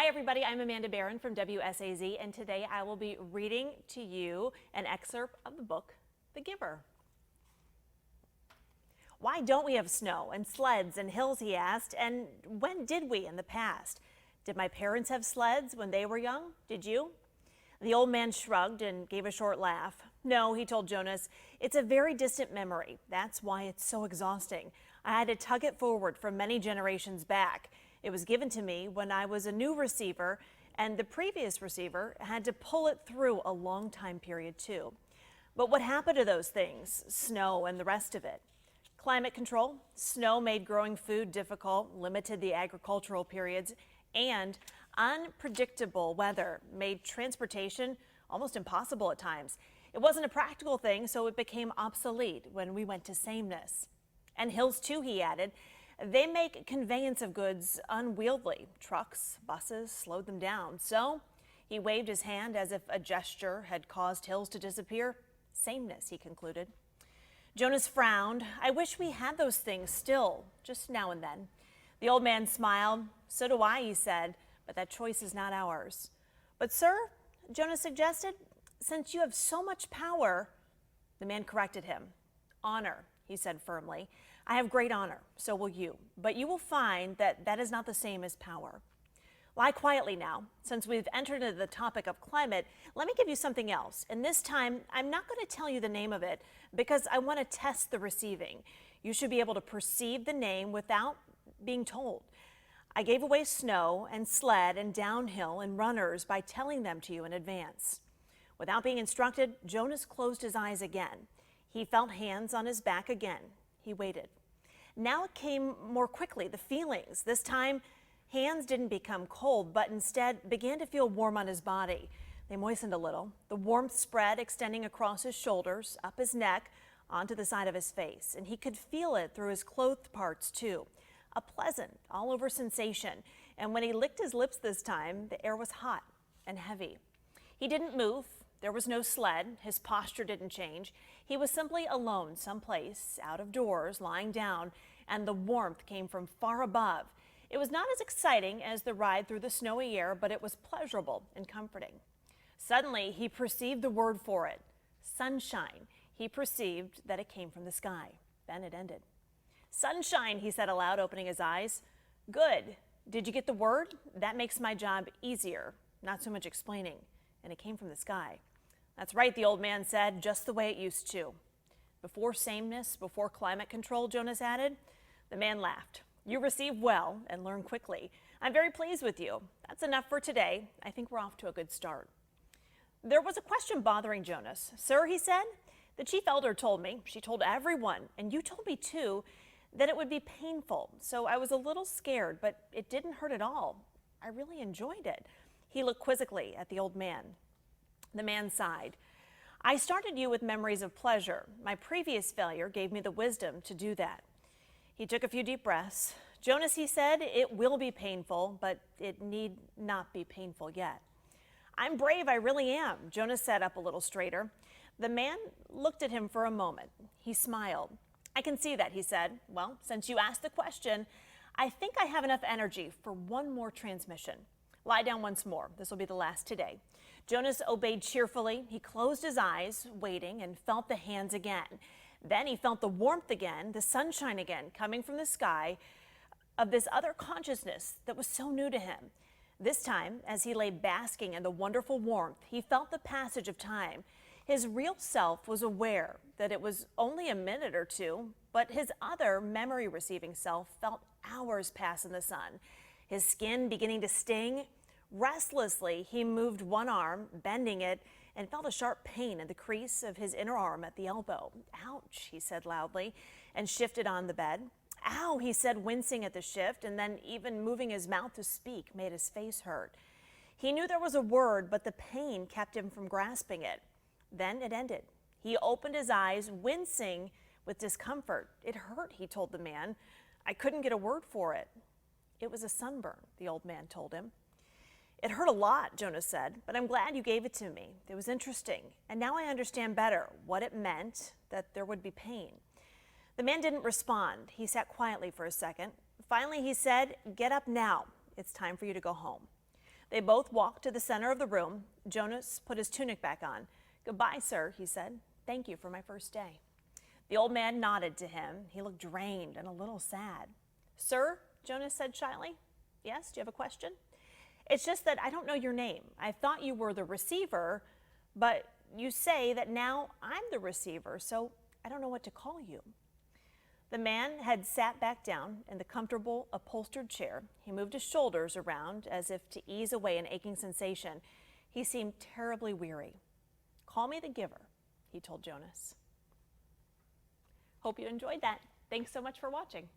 everybody, I'm Amanda Barren from WSAZ, and today I will be reading to you an excerpt of the book, The Giver. Why don't we have snow and sleds and hills, he asked, and when did we in the past? Did my parents have sleds when they were young? Did you? The old man shrugged and gave a short laugh. No, he told Jonas, it's a very distant memory. That's why it's so exhausting. I had to tug it forward from many generations back. It was given to me when I was a new receiver, and the previous receiver had to pull it through a long time period too. But what happened to those things, snow and the rest of it? Climate control, snow made growing food difficult, limited the agricultural periods, and unpredictable weather made transportation almost impossible at times. It wasn't a practical thing, so it became obsolete when we went to sameness. And hills too, he added. They make conveyance of goods unwieldy. Trucks, buses slowed them down. So he waved his hand as if a gesture had caused hills to disappear. Sameness, he concluded. Jonas frowned. I wish we had those things still, just now and then. The old man smiled. So do I, he said, but that choice is not ours. But sir, Jonas suggested, since you have so much power, the man corrected him. Honor, he said firmly. I have great honor, so will you. But you will find that that is not the same as power. Lie quietly now. Since we've entered into the topic of climate, let me give you something else. And this time, I'm not going to tell you the name of it because I want to test the receiving. You should be able to perceive the name without being told. I gave away snow and sled and downhill and runners by telling them to you in advance. Without being instructed, Jonas closed his eyes again. He felt hands on his back again. He waited. Now it came more quickly, the feelings. This time, hands didn't become cold, but instead began to feel warm on his body. They moistened a little. The warmth spread, extending across his shoulders, up his neck, onto the side of his face. And he could feel it through his clothed parts, too. A pleasant, all-over sensation. And when he licked his lips this time, the air was hot and heavy. He didn't move. There was no sled. His posture didn't change. He was simply alone someplace, out of doors, lying down, and the warmth came from far above. It was not as exciting as the ride through the snowy air, but it was pleasurable and comforting. Suddenly, he perceived the word for it, sunshine. He perceived that it came from the sky. Then it ended. Sunshine, he said aloud, opening his eyes. Good. Did you get the word? That makes my job easier. Not so much explaining. And it came from the sky. That's right, the old man said, just the way it used to. Before sameness, before climate control, Jonas added. The man laughed. You receive well and learn quickly. I'm very pleased with you. That's enough for today. I think we're off to a good start. There was a question bothering Jonas. Sir, he said, the chief elder told me, she told everyone, and you told me too, that it would be painful. So I was a little scared, but it didn't hurt at all. I really enjoyed it. He looked quizzically at the old man. The man sighed. I started you with memories of pleasure. My previous failure gave me the wisdom to do that. He took a few deep breaths. Jonas, he said, it will be painful, but it need not be painful yet. I'm brave, I really am. Jonas sat up a little straighter. The man looked at him for a moment. He smiled. I can see that, he said. Well, since you asked the question, I think I have enough energy for one more transmission. Lie down once more. This will be the last today. Jonas obeyed cheerfully. He closed his eyes, waiting, and felt the hands again. Then he felt the warmth again, the sunshine again, coming from the sky of this other consciousness that was so new to him. This time, as he lay basking in the wonderful warmth, he felt the passage of time. His real self was aware that it was only a minute or two, but his other memory-receiving self felt hours pass in the sun. His skin beginning to sting. Restlessly, he moved one arm, bending it, and felt a sharp pain in the crease of his inner arm at the elbow. Ouch, he said loudly, and shifted on the bed. Ow, he said, wincing at the shift, and then even moving his mouth to speak made his face hurt. He knew there was a word, but the pain kept him from grasping it. Then it ended. He opened his eyes, wincing with discomfort. It hurt, he told the man. I couldn't get a word for it. It was a sunburn, the old man told him. It hurt a lot, Jonas said, but I'm glad you gave it to me. It was interesting, and now I understand better what it meant that there would be pain. The man didn't respond. He sat quietly for a second. Finally, he said, get up now. It's time for you to go home. They both walked to the center of the room. Jonas put his tunic back on. "Goodbye, sir," he said. "Thank you for my first day." The old man nodded to him. He looked drained and a little sad. "Sir," Jonas said shyly. "Yes, do you have a question?" "It's just that I don't know your name. I thought you were the receiver, but you say that now I'm the receiver, so I don't know what to call you." The man had sat back down in the comfortable upholstered chair. He moved his shoulders around as if to ease away an aching sensation. He seemed terribly weary. "Call me the giver," he told Jonas. Hope you enjoyed that. Thanks so much for watching.